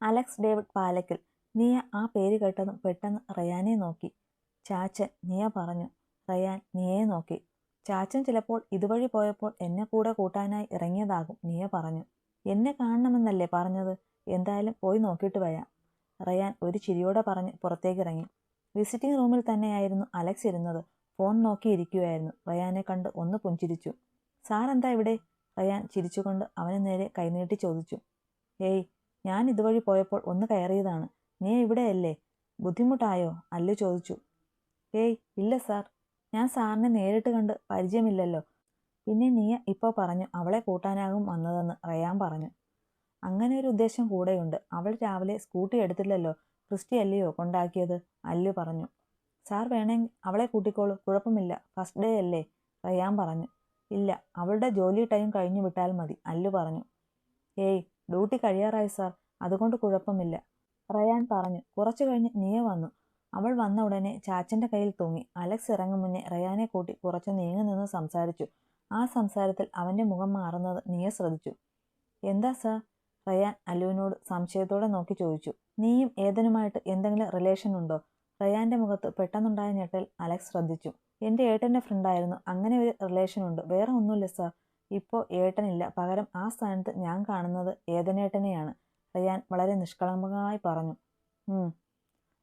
Alex David Palakkal. നിയ ആ പേര് കേട്ടതും പെട്ടെന്ന് റയാനെ നോക്കി. ചാച്ചൻ, നിയ പറഞ്ഞു. റയാൻ നിയയെ നോക്കി. ചാച്ചൻ ചിലപ്പോൾ ഇതുവഴി പോയപ്പോൾ എന്നെ കൂടെ കൂട്ടാനായി ഇറങ്ങിയതാകും, നിയ പറഞ്ഞു. എന്നെ കാണണമെന്നല്ലേ പറഞ്ഞത്? എന്തായാലും പോയി നോക്കിയിട്ട് വരാം, റയാൻ ഒരു ചിരിയോടെ പറഞ്ഞ് പുറത്തേക്കിറങ്ങി. വിസിറ്റിംഗ് റൂമിൽ തന്നെയായിരുന്നു അലക്സ് ഇരുന്നത്. ഫോൺ നോക്കിയിരിക്കുകയായിരുന്നു. റയാനെ കണ്ട് ഒന്ന് പുഞ്ചിരിച്ചു. സാർ എന്താ ഇവിടെ? റയാൻ ചിരിച്ചുകൊണ്ട് അവന് നേരെ കൈനീട്ടി ചോദിച്ചു. ഏയ്, ഞാൻ ഇതുവഴി പോയപ്പോൾ ഒന്ന് കയറിയതാണ്. നീ ഇവിടെയല്ലേ? ബുദ്ധിമുട്ടായോ? അല്ലു ചോദിച്ചു. ഏയ് ഇല്ല സാർ, ഞാൻ സാറിനെ നേരിട്ട് കണ്ട് പരിചയമില്ലല്ലോ. പിന്നെ നീയ ഇപ്പോൾ പറഞ്ഞു അവളെ കൂട്ടാനാകും വന്നതെന്ന്, റയാൻ പറഞ്ഞു. അങ്ങനെ ഒരു ഉദ്ദേശം കൂടെയുണ്ട്. അവൾ രാവിലെ സ്കൂട്ടി എടുത്തില്ലല്ലോ, ക്രിസ്റ്റി അല്ലയോ കൊണ്ടാക്കിയത്, അല്ലു പറഞ്ഞു. സാർ വേണമെങ്കിൽ അവളെ കൂട്ടിക്കോളൂ, കുഴപ്പമില്ല, ഫസ്റ്റ് ഡേ അല്ലേ, റയാൻ പറഞ്ഞു. ഇല്ല, അവളുടെ ജോലി ടൈം കഴിഞ്ഞു വിട്ടാൽ മതി, അല്ലു പറഞ്ഞു. ഏയ്, ഡ്യൂട്ടി കഴിയാറായി സാർ, അതുകൊണ്ട് കുഴപ്പമില്ല, റയാൻ പറഞ്ഞു. കുറച്ചു കഴിഞ്ഞ് നിയ വന്നു. അവൾ വന്ന ഉടനെ ചാച്ചന്റെ കയ്യിൽ തൂങ്ങി. അലക്സ് ഇറങ്ങും മുന്നേ റയാനെ കൂട്ടി കുറച്ച് നീങ്ങി നിന്ന് സംസാരിച്ചു. ആ സംസാരത്തിൽ അവന്റെ മുഖം മാറുന്നത് നിയ ശ്രദ്ധിച്ചു. എന്താ സാർ? റയാൻ അല്ലുവിനോട് സംശയത്തോടെ നോക്കി ചോദിച്ചു. നീയും ഏതനുമായിട്ട് എന്തെങ്കിലും റിലേഷൻ ഉണ്ടോ? റയാന്റെ മുഖത്ത് പെട്ടെന്നുണ്ടായ ഞെട്ടൽ അലക്സ് ശ്രദ്ധിച്ചു. എന്റെ ഏട്ടന്റെ ഫ്രണ്ടായിരുന്നു. അങ്ങനെ ഒരു റിലേഷൻ ഉണ്ട്, വേറെ ഒന്നുമില്ല സാർ. ഇപ്പോൾ ഏട്ടനില്ല, പകരം ആ സ്ഥാനത്ത് ഞാൻ കാണുന്നത് ഏതനേട്ടനെയാണ്, റയാൻ വളരെ നിഷ്കളങ്കമായി പറഞ്ഞു.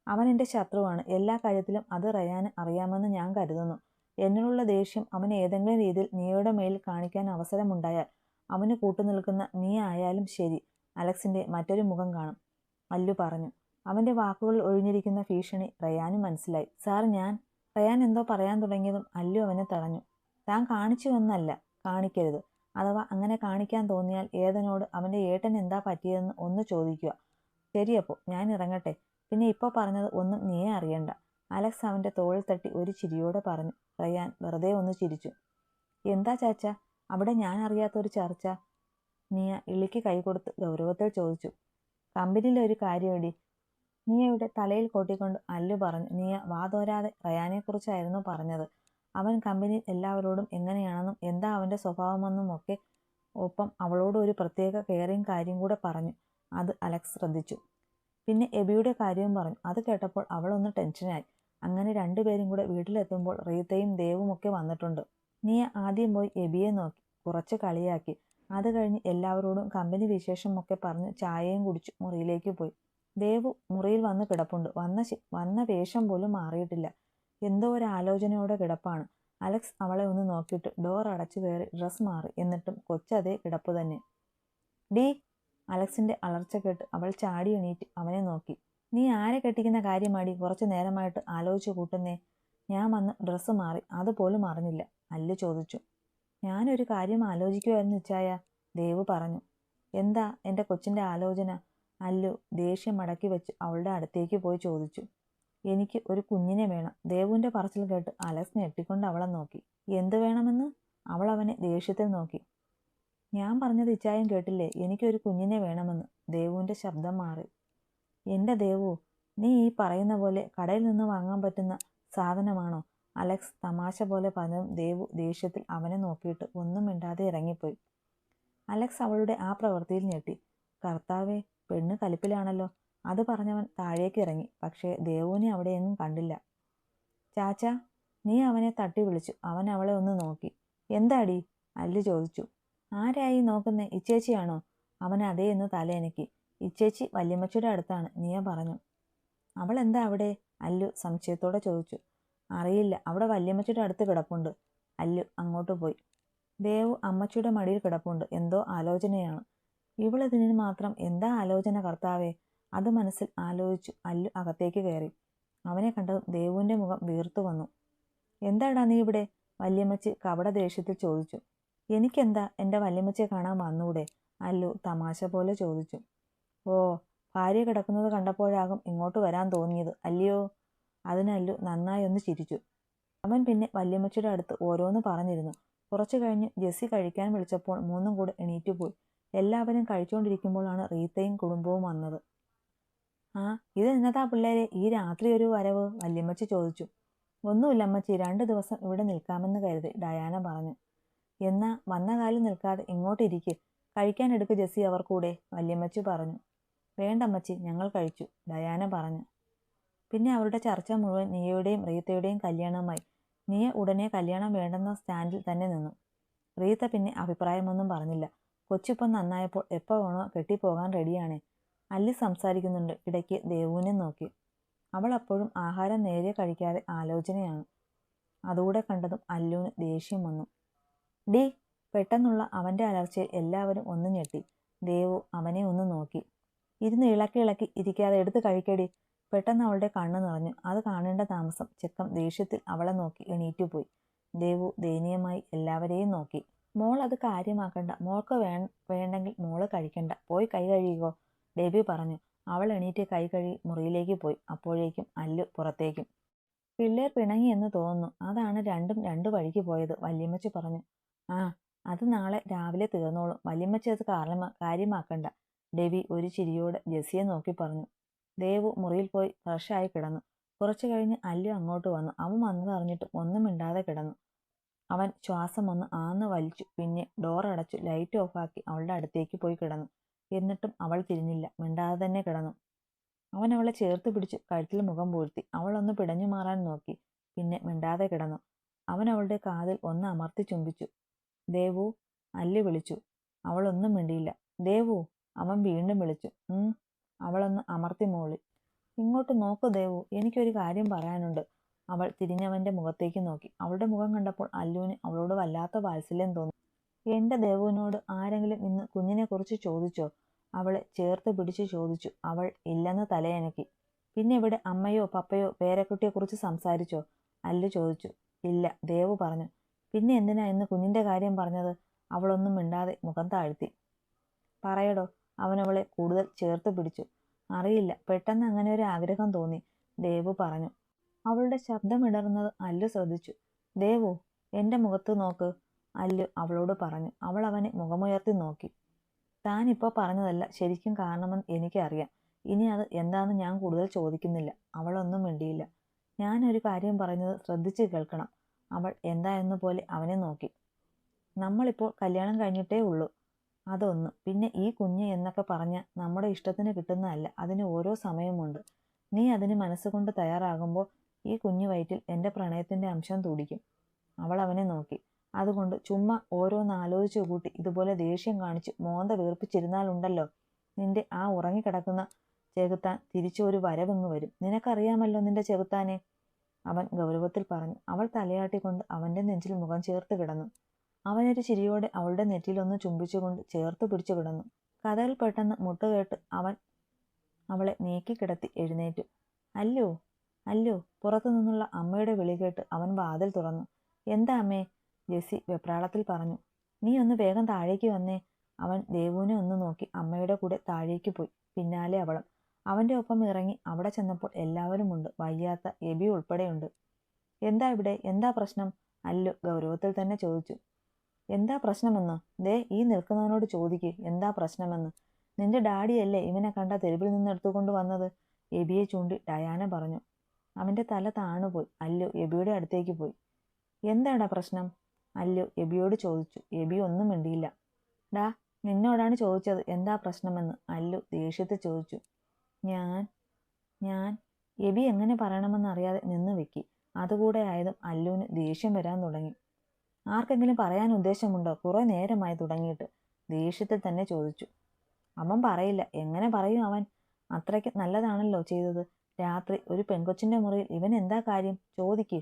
അവൻ എൻ്റെ ശത്രുവാണ്. എല്ലാ കാര്യത്തിലും അത് റയാന് അറിയാമെന്ന് ഞാൻ കരുതുന്നു. എന്നോടുള്ള ദേഷ്യം അവൻ ഏതെങ്കിലും രീതിയിൽ നീയുടെ മേലിൽ കാണിക്കാൻ അവസരമുണ്ടായാൽ അവന് കൂട്ടുനിൽക്കുന്ന നീ ആയാലും ശരി, അലക്സിന്റെ മറ്റൊരു മുഖം കാണും, അല്ലു പറഞ്ഞു. അവന്റെ വാക്കുകളിൽ ഒഴിഞ്ഞിരിക്കുന്ന ഭീഷണി റയാനും മനസ്സിലായി. സാർ റയാൻ എന്തോ പറയാൻ തുടങ്ങിയതും അല്ലു അവനെ തടഞ്ഞു. താൻ കാണിച്ചുവെന്നല്ല, കാണിക്കരുത്. അഥവാ അങ്ങനെ കാണിക്കാൻ തോന്നിയാൽ ഏതനോട് അവന്റെ ഏട്ടൻ എന്താ പറ്റിയതെന്ന് ഒന്ന് ചോദിക്കുക. ശരിയപ്പോ ഞാൻ ഇറങ്ങട്ടെ. പിന്നെ ഇപ്പോൾ പറഞ്ഞത് ഒന്നും നീയെ അറിയണ്ട, അലക്സ് അവന്റെ തോളിൽ തട്ടി ഒരു ചിരിയോടെ പറഞ്ഞു. റയാൻ വെറുതെ ഒന്ന് ചിരിച്ചു. എന്താ ചാച്ച അവിടെ ഞാൻ അറിയാത്തൊരു ചർച്ച? നിയ ഇളിക്ക് കൈകൊടുത്ത് ഗൗരവത്തിൽ ചോദിച്ചു. കമ്പനിയിലെ ഒരു കാര്യമെടി, നിയയുടെ തലയിൽ കൊട്ടിക്കൊണ്ട് അല്ലു പറഞ്ഞു. നിയ വാതോരാതെ റയാനെക്കുറിച്ചായിരുന്നു പറഞ്ഞത്. അവൻ കമ്പനിയിൽ എല്ലാവരോടും എങ്ങനെയാണെന്നും എന്താ അവന്റെ സ്വഭാവമെന്നും ഒക്കെ, ഒപ്പം അവളോട് ഒരു പ്രത്യേക കെയറിങ് കാര്യം കൂടെ പറഞ്ഞു. അത് അലക്സ് ശ്രദ്ധിച്ചു. പിന്നെ എബിയുടെ കാര്യവും പറഞ്ഞു. അത് കേട്ടപ്പോൾ അവളൊന്ന് ടെൻഷനായി. അങ്ങനെ രണ്ടുപേരും കൂടെ വീട്ടിലെത്തുമ്പോൾ റീത്തയും ദേവും ഒക്കെ വന്നിട്ടുണ്ട്. നിയ ആദ്യം പോയി എബിയെ നോക്കി, കുറച്ച് കളിയാക്കി. അത് കഴിഞ്ഞ് എല്ലാവരോടും കമ്പനി വിശേഷമൊക്കെ പറഞ്ഞ് ചായയും കുടിച്ചു മുറിയിലേക്ക് പോയി. ദേവു മുറിയിൽ വന്ന് കിടപ്പുണ്ട്. വന്ന വേഷം പോലും മാറിയിട്ടില്ല. എന്തോ ഒരു ആലോചനയോടെ കിടപ്പാണ്. അലക്സ് അവളെ ഒന്ന് നോക്കിയിട്ട് ഡോർ അടച്ചു കയറി ഡ്രസ് മാറി. എന്നിട്ടും കൊച്ചതേ കിടപ്പ് തന്നെ. ഡീ, അലക്സിന്റെ അലർച്ച കേട്ട് അവൾ ചാടി എണീറ്റ് അവനെ നോക്കി. നീ ആരെ കെട്ടിക്കുന്ന കാര്യമാടി കുറച്ചു നേരമായിട്ട് ആലോചിച്ചു കൂട്ടുന്നേ? ഞാൻ വന്ന് ഡ്രസ്സ് മാറി, അതുപോലും അറിഞ്ഞില്ല, അല്ലു ചോദിച്ചു. ഞാനൊരു കാര്യം ആലോചിക്കുമായിരുന്നു ഇച്ചായ, ദേവ് പറഞ്ഞു. എന്താ എൻ്റെ കൊച്ചിൻ്റെ ആലോചന? അല്ലു ദേഷ്യം മടക്കി വെച്ച് അവളുടെ അടുത്തേക്ക് പോയി ചോദിച്ചു. എനിക്ക് ഒരു കുഞ്ഞിനെ വേണം. ദേവുവിൻ്റെ പറച്ചിൽ കേട്ട് അലക്സ് ഞെട്ടിക്കൊണ്ട് അവളെ നോക്കി. എന്ത് വേണമെന്ന്? അവൾ അവനെ ദേഷ്യത്തിൽ നോക്കി. ഞാൻ പറഞ്ഞത് ഇച്ചായം കേട്ടില്ലേ? എനിക്കൊരു കുഞ്ഞിനെ വേണമെന്ന്. ദേവുവിൻ്റെ ശബ്ദം മാറി. എൻ്റെ ദേവു, നീ ഈ പറയുന്ന പോലെ കടയിൽ നിന്ന് വാങ്ങാൻ പറ്റുന്ന സാധനമാണോ? അലക്സ് തമാശ പോലെ പറഞ്ഞതും ദേവു ദേഷ്യത്തിൽ അവനെ നോക്കിയിട്ട് ഒന്നും മിണ്ടാതെ ഇറങ്ങിപ്പോയി. അലക്സ് അവളുടെ ആ പ്രവൃത്തിയിൽ ഞെട്ടി. കർത്താവേ, പെണ്ണ് കലിപ്പിലാണല്ലോ. അത് പറഞ്ഞവൻ താഴേക്ക് ഇറങ്ങി. പക്ഷേ ദേവുവിനെ അവിടെയെങ്ങും കണ്ടില്ല. ചാച്ചാ, നീ അവനെ തട്ടി വിളിച്ചു. അവൻ അവളെ ഒന്ന് നോക്കി. എന്താടി? അല്ലു ചോദിച്ചു. ആരായി നോക്കുന്നേ? ഇച്ചേച്ചിയാണോ? അവൻ അതേ എന്ന് തലയനക്കി. ഇച്ചേച്ചി വല്യമ്മച്ചിയുടെ അടുത്താണ്, നിയ പറഞ്ഞു. അവൾ എന്താ അവിടെ? അല്ലു സംശയത്തോടെ ചോദിച്ചു. അറിയില്ല, അവിടെ വല്യമ്മച്ചിയുടെ അടുത്ത് കിടപ്പുണ്ട്. അല്ലു അങ്ങോട്ട് പോയി. ദേവു അമ്മച്ചിയുടെ മടിയിൽ കിടപ്പുണ്ട്. എന്തോ ആലോചനയാണ്. ഇവളിതിന് മാത്രം എന്താ ആലോചന കർത്താവേ? അത് മനസ്സിൽ ആലോചിച്ചു അല്ലു അകത്തേക്ക് കയറി. അവനെ കണ്ടതും ദേവുവിൻ്റെ മുഖം വീർത്തു വന്നു. എന്താടാ നീ ഇവിടെ? വല്യമ്മച്ചി കപട ദേഷ്യത്തിൽ ചോദിച്ചു. എനിക്കെന്താ, എൻ്റെ വല്യമ്മച്ചിയെ കാണാൻ വന്നൂടെ? അല്ലു തമാശ പോലെ ചോദിച്ചു. ഓ, ഭാര്യ കിടക്കുന്നത് കണ്ടപ്പോഴാകും ഇങ്ങോട്ട് വരാൻ തോന്നിയത് അല്ലയോ? അതിനല്ലു നന്നായി ഒന്ന് ചിരിച്ചു. അവൻ പിന്നെ വല്യമ്മച്ചിയുടെ അടുത്ത് ഓരോന്ന് പറഞ്ഞിരുന്നു. കുറച്ചു കഴിഞ്ഞ് ജെസ്സി കഴിക്കാൻ വിളിച്ചപ്പോൾ മൂന്നും കൂടെ എണീറ്റുപോയി. എല്ലാവരും കഴിച്ചുകൊണ്ടിരിക്കുമ്പോഴാണ് റീത്തയും കുടുംബവും വന്നത്. ആ, ഇതെന്നതാ പിള്ളേരെ ഈ രാത്രി ഒരു വരവ്? വല്യമ്മച്ചി ചോദിച്ചു. ഒന്നുമില്ല അമ്മച്ചി, 2 ദിവസം ഇവിടെ നിൽക്കാമെന്ന് കരുതി, ഡയാന പറഞ്ഞു. എന്നാ വന്ന കാലം നിൽക്കാതെ ഇങ്ങോട്ടിരിക്ക്, കഴിക്കാൻ എടുക്ക് ജെസ്സി അവർ കൂടെ, വല്യമ്മച്ചി പറഞ്ഞു. വേണ്ടമ്മച്ചി, ഞങ്ങൾ കഴിച്ചു, ഡയാന പറഞ്ഞു. പിന്നെ അവരുടെ ചർച്ച മുഴുവൻ നിയയുടെയും റീത്തയുടെയും കല്യാണവുമായി. നിയ ഉടനെ കല്യാണം വേണ്ടെന്ന സ്റ്റാൻഡിൽ തന്നെ നിന്നു. റീത്ത പിന്നെ അഭിപ്രായമൊന്നും പറഞ്ഞില്ല. കൊച്ചിപ്പം നന്നായപ്പോൾ എപ്പോൾ വേണോ കെട്ടിപ്പോകാൻ റെഡിയാണേ. അല്ലി സംസാരിക്കുന്നുണ്ട്. ഇടയ്ക്ക് ദേവുവിനെ നോക്കി. അവൾ അപ്പോഴും ആഹാരം നേരെ കഴിക്കാതെ ആലോചനയാണ്. അതുകൂടെ കണ്ടതും അല്ലുവിന് ദേഷ്യം വന്നു. ഡി! പെട്ടെന്നുള്ള അവൻ്റെ അലർച്ചയിൽ എല്ലാവരും ഒന്ന് ഞെട്ടി. ദേവു അവനെ ഒന്ന് നോക്കി. ഇരുന്ന് ഇളക്കി ഇളക്കി ഇരിക്കാതെ എടുത്ത് കഴിക്കടി. പെട്ടെന്ന് അവളുടെ കണ്ണു നിറഞ്ഞു. അത് കാണേണ്ട താമസം ചെക്കൻ ദേഷ്യത്തിൽ അവളെ നോക്കി എണീറ്റുപോയി. ദേവു ദയനീയമായി എല്ലാവരെയും നോക്കി. മോൾ അത് കാര്യമാക്കണ്ട. മോൾക്ക് വേണ്ടെങ്കിൽ മോള് കഴിക്കണ്ട. പോയി കൈ കഴുകിക്കോ, ഡെബി പറഞ്ഞു. അവൾ എണീറ്റ് കൈ കഴുകി മുറിയിലേക്ക് പോയി. അപ്പോഴേക്കും അല്ലു പുറത്തേക്കും. പിള്ളേർ പിണങ്ങി എന്ന് തോന്നുന്നു. അതാണ് രണ്ടും രണ്ടു വഴിക്ക് പോയത്, വല്യമ്മച്ചി പറഞ്ഞു. ആ, അത് നാളെ രാവിലെ തീർന്നോളും. വല്യമ്മച്ചി അത് കാര്യമാക്കണ്ട, ഡെബി ഒരു ചിരിയോടെ ജെസ്സിയെ നോക്കി പറഞ്ഞു. ദേവു മുറിയിൽ പോയി ഫ്രഷായി കിടന്നു. കുറച്ചു കഴിഞ്ഞ് അല്ലു അങ്ങോട്ട് വന്നു. അവൻ വന്നതറിഞ്ഞിട്ടും ഒന്നും മിണ്ടാതെ കിടന്നു. അവൻ ശ്വാസം ഒന്ന് ആന്ന് വലിച്ചു. പിന്നെ ഡോർ അടച്ചു ലൈറ്റ് ഓഫാക്കി അവളുടെ അടുത്തേക്ക് പോയി കിടന്നു. എന്നിട്ടും അവൾ തിരിഞ്ഞില്ല. മിണ്ടാതെ തന്നെ കിടന്നു. അവൻ അവളെ ചേർത്ത് പിടിച്ചു കഴുത്തിൽ മുഖം പൂഴ്ത്തി. അവൾ ഒന്ന് പിടഞ്ഞു മാറാൻ നോക്കി. പിന്നെ മിണ്ടാതെ കിടന്നു. അവൻ അവളുടെ കാതിൽ ഒന്ന് അമർത്തി ചുംബിച്ചു. ദേവു! അല്ലു വിളിച്ചു. അവളൊന്നും മിണ്ടിയില്ല. ദേവു! അവൻ വീണ്ടും വിളിച്ചു. അവളൊന്ന് അമർത്തി മൂളി. ഇങ്ങോട്ട് നോക്കൂ ദേവു, എനിക്കൊരു കാര്യം പറയാനുണ്ട്. അവൾ തിരിഞ്ഞവൻ്റെ മുഖത്തേക്ക് നോക്കി. അവളുടെ മുഖം കണ്ടപ്പോൾ അല്ലുവിന് അവളോട് വല്ലാത്ത വാത്സല്യം തോന്നി. എൻ്റെ ദേവുവിനോട് ആരെങ്കിലും ഇന്ന് കുഞ്ഞിനെക്കുറിച്ച് ചോദിച്ചോ? അവളെ ചേർത്ത് പിടിച്ച് ചോദിച്ചു. അവൾ ഇല്ലെന്ന് തലയനക്കി. പിന്നെ ഇവിടെ അമ്മയോ പപ്പയോ പേരക്കുട്ടിയെക്കുറിച്ച് സംസാരിച്ചോ? അല്ലു ചോദിച്ചു. ഇല്ല, ദേവു പറഞ്ഞു. പിന്നെ എന്തിനാ ഇന്ന് കുഞ്ഞിൻ്റെ കാര്യം പറഞ്ഞത്? അവളൊന്നും മിണ്ടാതെ മുഖം താഴ്ത്തി. പറയടോ. അവനവളെ കൂടുതൽ ചേർത്ത് പിടിച്ചു. അറിയില്ല, പെട്ടെന്ന് അങ്ങനെ ഒരു ആഗ്രഹം തോന്നി, ദേവു പറഞ്ഞു. അവളുടെ ശബ്ദമിടറുന്നത് അല്ലു ശ്രദ്ധിച്ചു. ദേവു, എൻ്റെ മുഖത്ത് നോക്ക്, അല്ലു അവളോട് പറഞ്ഞു. അവൾ അവനെ മുഖമുയർത്തി നോക്കി. താനിപ്പോൾ പറഞ്ഞതല്ല ശരിക്കും കാരണമെന്ന് എനിക്കറിയാം. ഇനി അത് എന്താണെന്ന് ഞാൻ കൂടുതൽ ചോദിക്കുന്നില്ല. അവളൊന്നും മിണ്ടിയില്ല. ഞാനൊരു കാര്യം പറയുന്നത് ശ്രദ്ധിച്ച് കേൾക്കണം. അവൾ എന്തായെന്ന പോലെ അവനെ നോക്കി. നമ്മളിപ്പോൾ കല്യാണം കഴിഞ്ഞിട്ടേ ഉള്ളൂ, അതൊന്ന്. പിന്നെ ഈ കുഞ്ഞ് എന്നൊക്കെ പറഞ്ഞാൽ നമ്മുടെ ഇഷ്ടത്തിന് കിട്ടുന്നതല്ല. അതിന് ഓരോ സമയമുണ്ട്. നീ അതിന് മനസ്സുകൊണ്ട് തയ്യാറാകുമ്പോൾ ഈ കുഞ്ഞു വയറ്റിൽ എൻ്റെ പ്രണയത്തിൻ്റെ അംശം തുടിക്കും. അവൾ അവനെ നോക്കി. അതുകൊണ്ട് ചുമ്മാ ഓരോന്ന് ആലോചിച്ചു കൂട്ടി ഇതുപോലെ ദേഷ്യം കാണിച്ച് മോന്ത വീർപ്പിച്ചിരുന്നാലുണ്ടല്ലോ, നിന്റെ ആ ഉറങ്ങിക്കിടക്കുന്ന ചെകുത്താൻ തിരിച്ചു ഒരു വരവിങ്ങ് വരും. നിനക്കറിയാമല്ലോ നിന്റെ ചെകുത്താനെ, അവൻ ഗൗരവത്തിൽ പറഞ്ഞു. അവൾ തലയാട്ടിക്കൊണ്ട് അവൻ്റെ നെഞ്ചിൽ മുഖം ചേർത്ത് കിടന്നു. അവനൊരു ചിരിയോടെ അവളുടെ നെറ്റിലൊന്ന് ചുംബിച്ചുകൊണ്ട് ചേർത്ത് പിടിച്ചു കിടന്നു. കഥകൾ പെട്ടെന്ന് മുട്ടുകേട്ട് അവൻ അവളെ നീക്കിക്കിടത്തി എഴുന്നേറ്റു. അല്ലു, അല്ലു! പുറത്തു നിന്നുള്ള അമ്മയുടെ വിളി കേട്ട് അവൻ വാതിൽ തുറന്നു. എന്താ അമ്മേ? ജെസ്സി വെപ്രാളത്തിൽ പറഞ്ഞു. നീ ഒന്ന് വേഗം താഴേക്ക് വന്നേ. അവൻ ദേവുവിനെ ഒന്ന് നോക്കി അമ്മയുടെ കൂടെ താഴേക്ക് പോയി. പിന്നാലെ അവളും. അവൻ്റെ ഒപ്പം ഇറങ്ങി. അവിടെ ചെന്നപ്പോൾ എല്ലാവരുമുണ്ട്. വയ്യാത്ത എബി ഉൾപ്പെടെയുണ്ട്. എന്താ ഇവിടെ? എന്താ പ്രശ്നം? അല്ലു ഗൗരവത്തിൽ തന്നെ ചോദിച്ചു. എന്താ പ്രശ്നമെന്നോ? ദേ ഈ നിൽക്കുന്നവനോട് ചോദിക്ക് എന്താ പ്രശ്നമെന്ന്. നിന്റെ ഡാഡിയല്ലേ ഇവനെ കണ്ട തെരുവിൽ നിന്ന് എടുത്തുകൊണ്ട് വന്നത്, എബിയെ ചൂണ്ടി ഡയാന പറഞ്ഞു. അവൻ്റെ തല താണുപോയി. അല്ലു എബിയുടെ അടുത്തേക്ക് പോയി. എന്താടാ പ്രശ്നം? അല്ലു എബിയോട് ചോദിച്ചു. എബി ഒന്നും മിണ്ടിയില്ല. ഡാ, നിന്നോടാണ് ചോദിച്ചത് എന്താ പ്രശ്നമെന്ന്, അല്ലു ദേഷ്യത്തിൽ ചോദിച്ചു. ഞാൻ എബി എങ്ങനെ പറയണമെന്നറിയാതെ നിന്ന് വെക്കി. അതുകൂടെ ആയതും അല്ലുവിന് ദേഷ്യം വരാൻ തുടങ്ങി. ആർക്കെങ്കിലും പറയാൻ ഉദ്ദേശമുണ്ടോ? കുറെ നേരമായി തുടങ്ങിയിട്ട്, ദേഷ്യത്തിൽ തന്നെ ചോദിച്ചു. അവൻ പറയില്ല. എങ്ങനെ പറയും അവൻ? അത്രയ്ക്ക് നല്ലതാണല്ലോ ചെയ്തത്. രാത്രി ഒരു പെൺകൊച്ചിൻ്റെ മുറിയിൽ ഇവൻ എന്താ കാര്യം? ചോദിക്ക്.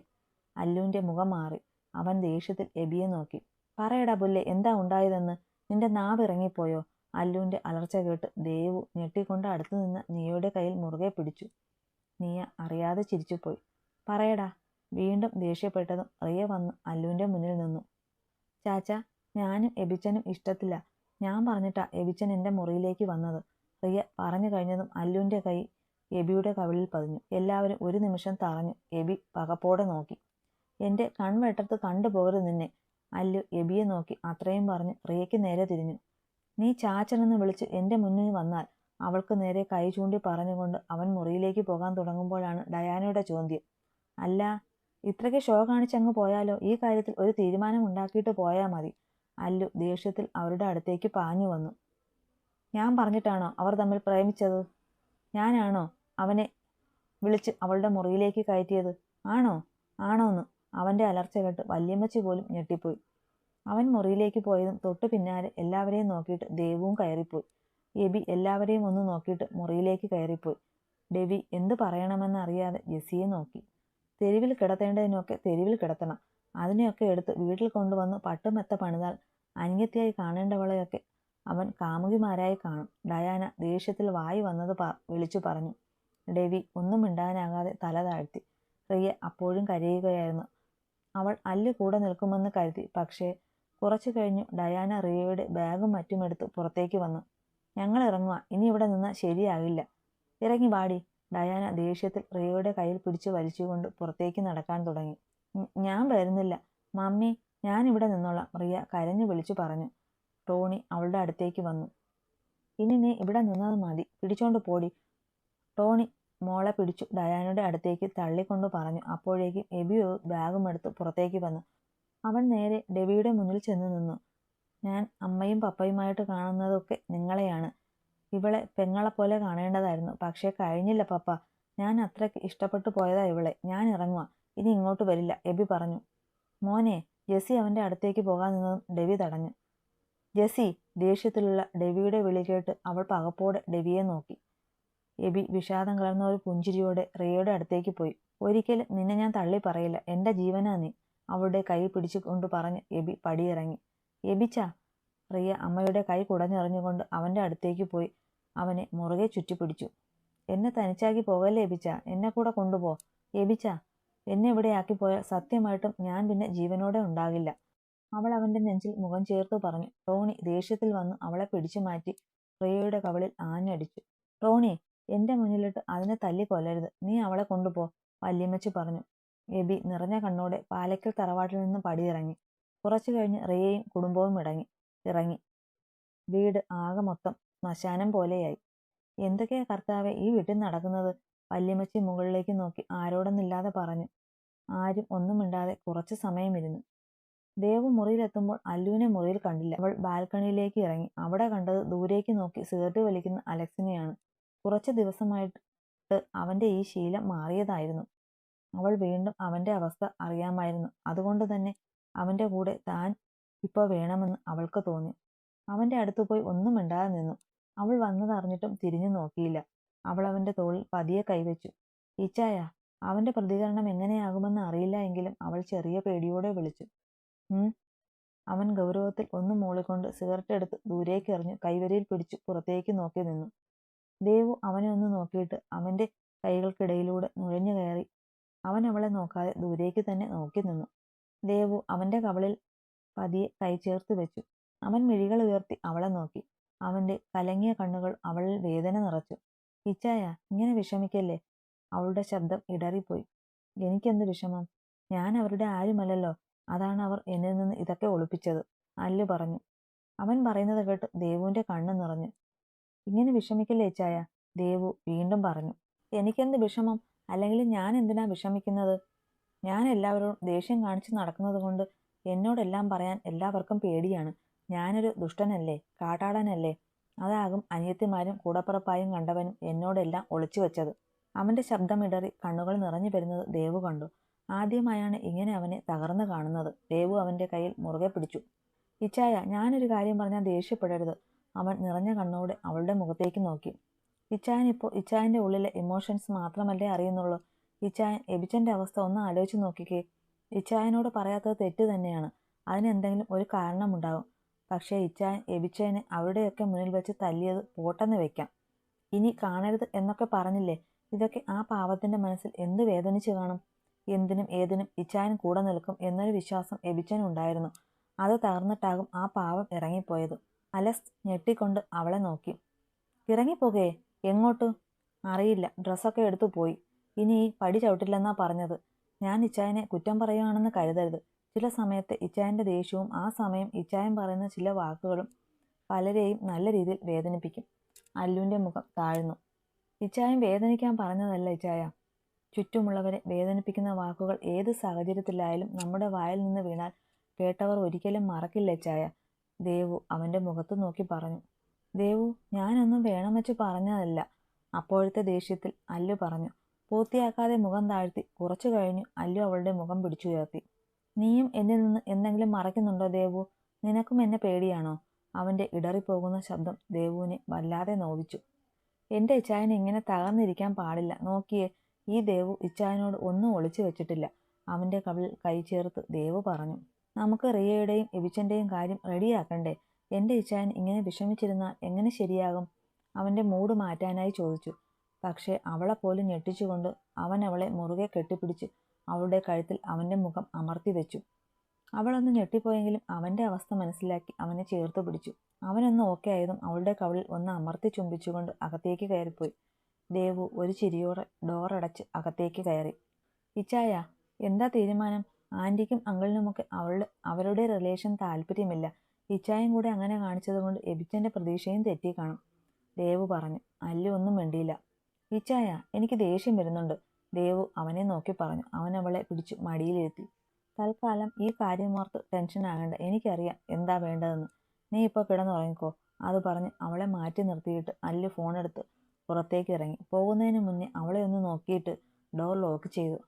അല്ലുവിൻ്റെ മുഖം മാറി. അവൻ ദേഷ്യത്തിൽ എബിയെ നോക്കി. പറയടാ പുല്ലേ, എന്താ ഉണ്ടായതെന്ന്. നിന്റെ നാവ് ഇറങ്ങിപ്പോയോ? അല്ലുവിൻ്റെ അലർച്ച കേട്ട് ദേവു ഞെട്ടിക്കൊണ്ട് അടുത്തു നിന്ന് നിയയുടെ കയ്യിൽ മുറുകെ പിടിച്ചു. നിയ അറിയാതെ ചിരിച്ചുപോയി. പറയടാ. വീണ്ടും ദേഷ്യപ്പെട്ടതും റിയ വന്ന് അല്ലുവിൻ്റെ മുന്നിൽ നിന്നു. ചാച്ചാ, ഞാനും എബിച്ചനും ഇഷ്ടത്തില്ല. ഞാൻ പറഞ്ഞിട്ടാ എബിച്ചൻ എൻ്റെ മുറിയിലേക്ക് വന്നത്. റിയ പറഞ്ഞു കഴിഞ്ഞതും അല്ലുവിൻ്റെ കൈ എബിയുടെ കവിളിൽ പതിഞ്ഞു. എല്ലാവരും ഒരു നിമിഷം തറഞ്ഞു. എബി പകപ്പോടെ നോക്കി. എൻ്റെ കൺവെട്ടത്ത് കണ്ടുപോകരുത് നിന്നെ. അല്ലു എബിയെ നോക്കി. അത്രയും പറഞ്ഞ് റിയയ്ക്ക് നേരെ തിരിഞ്ഞു. നീ ചാച്ചനെന്ന് വിളിച്ച് എൻ്റെ മുന്നിൽ വന്നാൽ, അവൾക്ക് നേരെ കൈ ചൂണ്ടി പറഞ്ഞുകൊണ്ട് അവൻ മുറിയിലേക്ക് പോകാൻ തുടങ്ങുമ്പോഴാണ് ഡയാനയുടെ ചോദ്യം. അല്ല, ഇത്രയ്ക്ക് ഷോ കാണിച്ചങ്ങ് പോയാലോ? ഈ കാര്യത്തിൽ ഒരു തീരുമാനം ഉണ്ടാക്കിയിട്ട് പോയാൽ മതി. അല്ലു ദേഷ്യത്തിൽ അവരുടെ അടുത്തേക്ക് പാഞ്ഞു വന്നു. ഞാൻ പറഞ്ഞിട്ടാണോ അവർ തമ്മിൽ പ്രേമിച്ചത്? ഞാനാണോ അവനെ വിളിച്ച് അവളുടെ മുറിയിലേക്ക് കയറ്റിയത്? ആണോ? ആണോന്ന് അവൻ്റെ അലർച്ച കേട്ട് വല്യമ്മച്ചി പോലും ഞെട്ടിപ്പോയി. അവൻ മുറിയിലേക്ക് പോയതും തൊട്ടു പിന്നാലെ എല്ലാവരെയും നോക്കിയിട്ട് ദേവുവും കയറിപ്പോയി. എബി എല്ലാവരെയും ഒന്ന് നോക്കിയിട്ട് മുറിയിലേക്ക് കയറിപ്പോയി. ഡെവി എന്ത് പറയണമെന്നറിയാതെ ജെസ്സിയെ നോക്കി. തെരുവിൽ കിടത്തേണ്ടതിനൊക്കെ തെരുവിൽ കിടത്തണം. അതിനെയൊക്കെ എടുത്ത് വീട്ടിൽ കൊണ്ടുവന്ന് പട്ടുമെത്ത പണിതാൽ അനിയത്തിയായി കാണേണ്ടവളെയൊക്കെ അവൻ കാമുകിമാരായി കാണും. ഡയാന ദേഷ്യത്തിൽ വായി വന്നത് വിളിച്ചു പറഞ്ഞു. ഡെവി ഒന്നും മിണ്ടാനാകാതെ തല താഴ്ത്തി. റിയ അപ്പോഴും കരയുകയായിരുന്നു. അവൾ അല്ലു കൂടെ നിൽക്കുമെന്ന് കരുതി. പക്ഷേ കുറച്ചു കഴിഞ്ഞു ഡയാന റിയയുടെ ബാഗും മറ്റുമെടുത്ത് പുറത്തേക്ക് വന്നു. ഞങ്ങൾ ഇറങ്ങുക, ഇനി ഇവിടെ നിന്നാൽ ശരിയാകില്ല. ഇറങ്ങി വാടി. ഡയാന ദേഷ്യത്തിൽ റിയയുടെ കയ്യിൽ പിടിച്ചു വലിച്ചുകൊണ്ട് പുറത്തേക്ക് നടക്കാൻ തുടങ്ങി. ഞാൻ വരുന്നില്ല മമ്മി, ഞാനിവിടെ നിന്നോളാം, റിയ കരഞ്ഞു വിളിച്ചു പറഞ്ഞു. ടോണി അവളുടെ അടുത്തേക്ക് വന്നു. ഇനി നീ ഇവിടെ നിന്നത് മതി, പിടിച്ചോണ്ട് പോടി. ടോണി മോളെ പിടിച്ചു ഡയാനയുടെ അടുത്തേക്ക് തള്ളിക്കൊണ്ടു പറഞ്ഞു. അപ്പോഴേക്കും എബി ബാഗും എടുത്ത് പുറത്തേക്ക് വന്നു. അവൻ നേരെ ഡെവിയുടെ മുന്നിൽ ചെന്ന് നിന്നു. ഞാൻ അമ്മയും പപ്പയുമായിട്ട് കാണുന്നതൊക്കെ നിങ്ങളെയാണ്. ഇവളെ പെങ്ങളെപ്പോലെ കാണേണ്ടതായിരുന്നു. പക്ഷേ കഴിഞ്ഞില്ല പപ്പ. ഞാൻ അത്രയ്ക്ക് ഇഷ്ടപ്പെട്ടു പോയതാ ഇവളെ. ഞാൻ ഇറങ്ങുക, ഇനി ഇങ്ങോട്ട് വരില്ല, എബി പറഞ്ഞു. മോനെ. ജെസ്സി അവൻ്റെ അടുത്തേക്ക് പോകാൻ നിന്നതും ഡെവി തടഞ്ഞു. ജെസ്സി. ദേഷ്യത്തിലുള്ള ഡെവിയുടെ വിളി കേട്ട് അവൾ പകപ്പോടെ ഡെവിയെ നോക്കി. എബി വിഷാദം കലർന്ന ഒരു പുഞ്ചിരിയോടെ റിയയുടെ അടുത്തേക്ക് പോയി. ഒരിക്കലും നിന്നെ ഞാൻ തള്ളി പറയില്ല, എൻ്റെ ജീവനാ നീ, അവളുടെ കൈ പിടിച്ചു കൊണ്ട് പറഞ്ഞ് എബി പടിയിറങ്ങി. എബിച്ച. റിയ അമ്മയുടെ കൈ കുടഞ്ഞെറിഞ്ഞുകൊണ്ട് അവൻ്റെ അടുത്തേക്ക് പോയി അവനെ മുറുകെ ചുറ്റിപ്പിടിച്ചു. എന്നെ തനിച്ചാക്കി പോകല്ലേ എബിച്ച, എന്നെ കൂടെ കൊണ്ടുപോ. എബിച്ച, എന്നെ ഇവിടെ ആക്കിപ്പോയാൽ സത്യമായിട്ടും ഞാൻ പിന്നെ ജീവനോടെ ഉണ്ടാകില്ല, അവൾ അവൻ്റെ നെഞ്ചിൽ മുഖം ചേർത്ത് പറഞ്ഞു. ടോണി ദേഷ്യത്തിൽ വന്ന് അവളെ പിടിച്ചു മാറ്റി റിയയുടെ കവിളിൽ ആഞ്ഞടിച്ചു. ടോണി, എൻ്റെ മുന്നിലിട്ട് അതിനെ തല്ലി കൊല്ലരുത്, നീ അവളെ കൊണ്ടുപോ, വല്യമ്മച്ചി പറഞ്ഞു. എബി നിറഞ്ഞ കണ്ണോടെ പാലക്കൽ തറവാട്ടിൽ നിന്ന് പടിയിറങ്ങി. കുറച്ചു കഴിഞ്ഞ് റിയയും കുടുംബവും ഇറങ്ങി. വീട് ആകെ മൊത്തം ശ്മശാനം പോലെയായി. എന്തൊക്കെയാ കർത്താവെ ഈ വീട്ടിൽ നടക്കുന്നത്? വല്യമ്മച്ചി മുകളിലേക്ക് നോക്കി ആരോടൊന്നില്ലാതെ പറഞ്ഞു. ആരും ഒന്നും മിണ്ടാതെ കുറച്ചു സമയമിരുന്നു. ദേവു മുറിയിലെത്തുമ്പോൾ അല്ലുവിനെ മുറിയിൽ കണ്ടില്ല. അവൾ ബാൽക്കണിയിലേക്ക് ഇറങ്ങി. അവിടെ കണ്ടത് ദൂരേക്ക് നോക്കി സിഗരറ്റ് വലിക്കുന്ന അലക്സിനെയാണ്. കുറച്ച് ദിവസമായിട്ട് അവൻ്റെ ഈ ശീലം മാറിയതായിരുന്നു. അവൾ വീണ്ടും അവൻ്റെ അവസ്ഥ അറിയാമായിരുന്നു. അതുകൊണ്ട് തന്നെ അവൻ്റെ കൂടെ താൻ ഇപ്പോൾ വേണമെന്ന് അവൾക്ക് തോന്നി. അവൻ്റെ അടുത്ത് പോയി ഒന്നും മിണ്ടാതെ നിന്നു. അവൾ വന്നതറിഞ്ഞിട്ടും തിരിഞ്ഞു നോക്കിയില്ല. അവൾ അവൻ്റെ തോളിൽ പതിയെ കൈവച്ചു. ഈച്ചായ. അവൻ്റെ പ്രതികരണം എങ്ങനെയാകുമെന്ന് അറിയില്ല എങ്കിലും അവൾ ചെറിയ പേടിയോടെ വിളിച്ചു. അവൻ ഗൗരവത്തിൽ ഒന്ന് മൂളിക്കൊണ്ട് സിഗരറ്റ് എടുത്ത് ദൂരേക്ക് എറിഞ്ഞു കൈവരിയിൽ പിടിച്ചു പുറത്തേക്ക് നോക്കി നിന്നു. ദേവു അവനെ ഒന്ന് നോക്കിയിട്ട് അവൻ്റെ കൈകൾക്കിടയിലൂടെ നുഴഞ്ഞു കയറി. അവൻ അവളെ നോക്കാതെ ദൂരേക്ക് തന്നെ നോക്കി നിന്നു. ദേവു അവൻ്റെ കവളിൽ പതിയെ കൈ ചേർത്ത് വെച്ചു. അവൻ മിഴികൾ ഉയർത്തി അവളെ നോക്കി. അവൻ്റെ കലങ്ങിയ കണ്ണുകൾ അവളിൽ വേദന നിറച്ചു. ഇച്ചായ, ഇങ്ങനെ വിഷമിക്കല്ലേ. അവളുടെ ശബ്ദം ഇടറിപ്പോയി. എനിക്കെന്ത് വിഷമം? ഞാൻ അവരുടെ ആരുമല്ലല്ലോ. അതാണ് അവർ എന്നിൽ നിന്ന് ഇതൊക്കെ ഒളിപ്പിച്ചത്, അല്ലു പറഞ്ഞു. അവൻ പറയുന്നത് കേട്ട് ദേവുവിൻ്റെ കണ്ണ് നിറഞ്ഞു. ഇങ്ങനെ വിഷമിക്കല്ലേ ഇച്ചായ, ദേവു വീണ്ടും പറഞ്ഞു. എനിക്കെന്ത് വിഷമം? അല്ലെങ്കിൽ ഞാൻ എന്തിനാ വിഷമിക്കുന്നത്? ഞാൻ എല്ലാവരോടും ദേഷ്യം കാണിച്ച് നടക്കുന്നത് കൊണ്ട് എന്നോടെല്ലാം പറയാൻ എല്ലാവർക്കും പേടിയാണ്. ഞാനൊരു ദുഷ്ടനല്ലേ, കാട്ടാളനല്ലേ. അതാകും അനിയത്തിമാരും കൂടപ്പുറപ്പായും കണ്ടവനും എന്നോടെല്ലാം ഒളിച്ചു വെച്ചത്. അവൻ്റെ ശബ്ദം ഇടറി കണ്ണുകൾ നിറഞ്ഞു വരുന്നത് ദേവു കണ്ടു. ആദ്യമായാണ് ഇങ്ങനെ അവനെ തകർന്നു കാണുന്നത്. ദേവു അവൻ്റെ കയ്യിൽ മുറുകെ പിടിച്ചു. ഇച്ചായ, ഞാനൊരു കാര്യം പറഞ്ഞാൽ ദേഷ്യപ്പെടരുത്. അവൻ നിറഞ്ഞ കണ്ണോടെ അവളുടെ മുഖത്തേക്ക് നോക്കി. ഇച്ചായൻ ഇപ്പോൾ ഇച്ചായൻ്റെ ഉള്ളിലെ ഇമോഷൻസ് മാത്രമല്ലേ അറിയുന്നുള്ളൂ. ഇച്ചായൻ എബിച്ചൻ്റെ അവസ്ഥ ഒന്ന് ആലോചിച്ച് നോക്കിക്കേ. ഇച്ചായനോട് പറയാത്തത് തെറ്റ് തന്നെയാണ്. അതിനെന്തെങ്കിലും ഒരു കാരണമുണ്ടാകും. പക്ഷേ ഇച്ചായൻ എബിച്ചനെ അവരുടെയൊക്കെ മുന്നിൽ വെച്ച് തല്ലിയത് പോട്ടെന്ന് വെക്കാം. ഇനി കാണരുത് എന്നൊക്കെ പറഞ്ഞില്ലേ. ഇതൊക്കെ ആ പാവത്തിൻ്റെ മനസ്സിൽ എന്ത് വേദനിച്ച് കാണും. എന്തിനും ഏതിനും ഇച്ചായൻ കൂടെ നിൽക്കും എന്നൊരു വിശ്വാസം എബിച്ചനുണ്ടായിരുന്നു. അത് തകർന്നിട്ടാകും ആ പാവം ഇറങ്ങിപ്പോയത്. അലക്സ് ഞെട്ടിക്കൊണ്ട് അവളെ നോക്കി. ഇറങ്ങിപ്പോകേ? എങ്ങോട്ട്? അറിയില്ല, ഡ്രസ്സൊക്കെ എടുത്തു പോയി. ഇനി ഈ പടി ചവിട്ടില്ലെന്നാ പറഞ്ഞത്. ഞാൻ ഇച്ചായനെ കുറ്റം പറയുകയാണെന്ന് കരുതരുത്. ചില സമയത്ത് ഇച്ചായൻ്റെ ദേഷ്യവും ആ സമയം ഇച്ചായൻ പറയുന്ന ചില വാക്കുകളും പലരെയും നല്ല രീതിയിൽ വേദനിപ്പിക്കും. അല്ലുവിൻ്റെ മുഖം താഴ്ന്നു. ഇച്ചായൻ വേദനിക്കാൻ പറഞ്ഞതല്ല ഇച്ചായ. ചുറ്റുമുള്ളവരെ വേദനിപ്പിക്കുന്ന വാക്കുകൾ ഏത് സാഹചര്യത്തിലായാലും നമ്മുടെ വായിൽ നിന്ന് വീണാൽ കേട്ടവർ ഒരിക്കലും മറക്കില്ല ഇച്ചായ, ദേവു അവൻ്റെ മുഖത്ത് നോക്കി പറഞ്ഞു. ദേവു, ഞാനൊന്നും വേണം വെച്ച് പറഞ്ഞതല്ല. അപ്പോഴത്തെ ദേഷ്യത്തിൽ അല്ലു പറഞ്ഞു. പൂർത്തിയാക്കാതെ മുഖം താഴ്ത്തി. കുറച്ചു കഴിഞ്ഞു അല്ലു അവളുടെ മുഖം പിടിച്ചുയർത്തി. നീയും എന്നിൽ നിന്ന് എന്തെങ്കിലും മറയ്ക്കുന്നുണ്ടോ ദേവു? നിനക്കും എന്നെ പേടിയാണോ? അവന്റെ ഇടറിപ്പോകുന്ന ശബ്ദം ദേവുവിനെ വല്ലാതെ നോവിച്ചു. എന്റെ ഇച്ചായന് ഇങ്ങനെ തകർന്നിരിക്കാൻ പാടില്ല. നോക്കിയേ, ഈ ദേവു ഇച്ചായനോട് ഒന്നും ഒളിച്ചു വെച്ചിട്ടില്ല. അവന്റെ കവിളിൽ കൈ ചേർത്ത് ദേവു പറഞ്ഞു. നമുക്ക് റിയയുടെയും എബിച്ചന്റെയും കാര്യം റെഡിയാക്കണ്ടേ? എന്റെ ഇച്ചായൻ ഇങ്ങനെ വിഷമിച്ചിരുന്നാൽ എങ്ങനെ ശരിയാകും? അവന്റെ മൂഡ് മാറ്റാനായി ചോദിച്ചു. പക്ഷേ അവളെപ്പോലും ഞെട്ടിച്ചുകൊണ്ട് അവൻ അവളെ മുറുകെ കെട്ടിപ്പിടിച്ച് അവളുടെ കഴുത്തിൽ അവന്റെ മുഖം അമർത്തി വെച്ചു. അവളൊന്ന് ഞെട്ടിപ്പോയെങ്കിലും അവന്റെ അവസ്ഥ മനസ്സിലാക്കി അവനെ ചേർത്തു പിടിച്ചു. അവനൊന്ന് ഓക്കെ ആയതും അവളുടെ കവിളിൽ ഒന്ന് അമർത്തി ചുംബിച്ചുകൊണ്ട് അകത്തേക്ക് കയറിപ്പോയി. ദേവു ഒരു ചിരിയോടെ ഡോറടച്ച് അകത്തേക്ക് കയറി. ഇച്ചായ, എന്താ തീരുമാനം? ആന്റിക്കും അങ്കിളിനുമൊക്കെ അവരുടെ റിലേഷൻ താല്പര്യമില്ല. ഇച്ചായും കൂടെ അങ്ങനെ കാണിച്ചതുകൊണ്ട് എബിച്ചന്റെ പ്രതീക്ഷയും തെറ്റി കാണും, ദേവു പറഞ്ഞു. അല്ലു ഒന്നും മിണ്ടിയില്ല. ഇച്ചായ, എനിക്ക് ദേഷ്യം വരുന്നുണ്ട്, ദേവു അവനെ നോക്കി പറഞ്ഞു. അവൻ അവളെ പിടിച്ചു മടിയിലിരുത്തി. തൽക്കാലം ഈ കാര്യമോർത്ത് ടെൻഷൻ ആകണ്ട. എനിക്കറിയാം എന്താ വേണ്ടതെന്ന്. നീ ഇപ്പോൾ കിടന്നുറങ്ങിക്കോ. അത് പറഞ്ഞ് അവളെ മാറ്റി നിർത്തിയിട്ട് അല്ലു ഫോണെടുത്ത് പുറത്തേക്ക് ഇറങ്ങി. പോകുന്നതിന് മുന്നേ അവളെ ഒന്ന് നോക്കിയിട്ട് ഡോർ ലോക്ക് ചെയ്തു.